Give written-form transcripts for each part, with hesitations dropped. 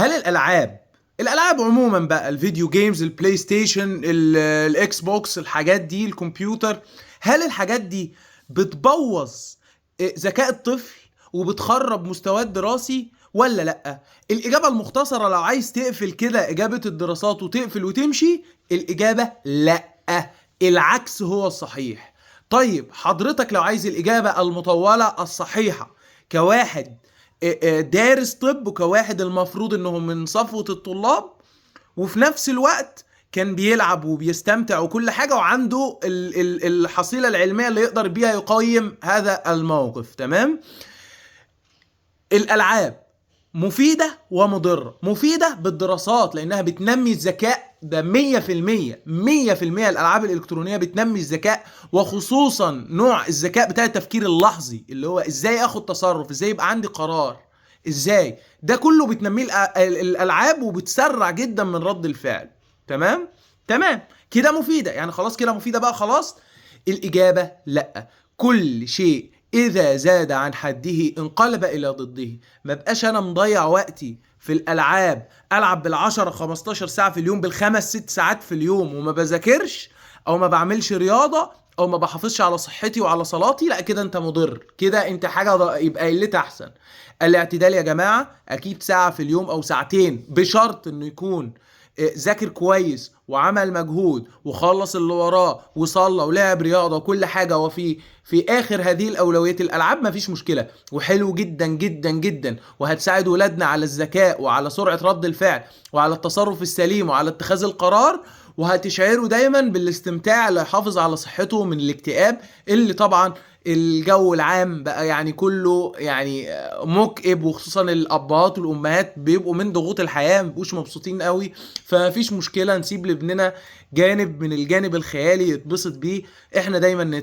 هل الالعاب عموما بقى، الفيديو جيمز، البلاي ستيشن، الاكس بوكس، الحاجات دي، الكمبيوتر، هل الحاجات دي بتبوظ ذكاء الطفل وبتخرب مستواه الدراسي ولا لا؟ الاجابه المختصره لو عايز تقفل كده اجابه الدراسات وتقفل وتمشي، الاجابه لا، العكس هو الصحيح. طيب حضرتك لو عايز الاجابه المطوله الصحيحه كواحد دارس طب وكواحد المفروض انهم من صفوة الطلاب، وفي نفس الوقت كان بيلعب وبيستمتع وكل حاجة وعنده الحصيلة العلمية اللي يقدر بيها يقيم هذا الموقف، تمام؟ الألعاب مفيدة ومضرة. مفيدة بالدراسات لأنها بتنمي الذكاء، ده 100%. 100% الألعاب الإلكترونية بتنمي الذكاء، وخصوصا نوع الذكاء بتاع التفكير اللحظي، اللي هو إزاي أخد تصرف، إزاي يبقى عندي قرار، إزاي. ده كله بتنميه الألعاب، وبتسرع جدا من رد الفعل. تمام؟ تمام كده مفيدة، يعني خلاص كده مفيدة بقى خلاص. الإجابة لأ. كل شيء إذا زاد عن حده انقلب إلى ضده. ما بقاش أنا مضيع وقتي في الألعاب، ألعب بال10 15 ساعة في اليوم، بالخمس 6 ساعات في اليوم، وما بذاكرش أو ما بعملش رياضة أو ما بحافظش على صحتي وعلى صلاتي. لا كده أنت مضر، كده أنت حاجة يبقى قلتها أحسن. الاعتدال يا جماعة، أكيد ساعة في اليوم أو ساعتين، بشرط إنه يكون ذاكر كويس وعمل مجهود وخلص اللي وراه وصلى ولعب رياضه وكل حاجه، وفي اخر هذه الاولويات الالعاب، مفيش مشكله وحلو جدا جدا جدا، وهتساعد ولادنا على الذكاء وعلى سرعه رد الفعل وعلى التصرف السليم وعلى اتخاذ القرار، وهتشعره دايما بالاستمتاع اللي يحافظ على صحته من الاكتئاب اللي طبعا الجو العام بقى يعني كله يعني مكئب، وخصوصا الابهات والامهات بيبقوا من ضغوط الحياه مبيبقوش مبسوطين قوي. فمفيش مشكله نسيب لابننا جانب من الجانب الخيالي يتبسط بيه. احنا دايما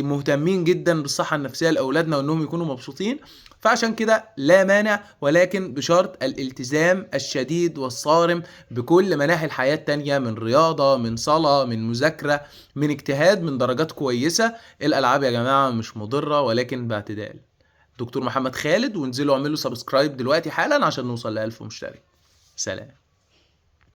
مهتمين جدا بالصحه النفسيه لاولادنا وانهم يكونوا مبسوطين، فعشان كده لا مانع، ولكن بشرط الالتزام الشديد والصارم بكل مناحي الحياه التانيه، من رياضه، من صلاه، من مذاكره، من اجتهاد، من درجات كويسه. الالعاب يا جماعه مش مضره ولكن باعتدال. دكتور محمد خالد، وانزلوا اعملوا سبسكرايب دلوقتي حالا عشان نوصل ل1000 مشترك. سلام.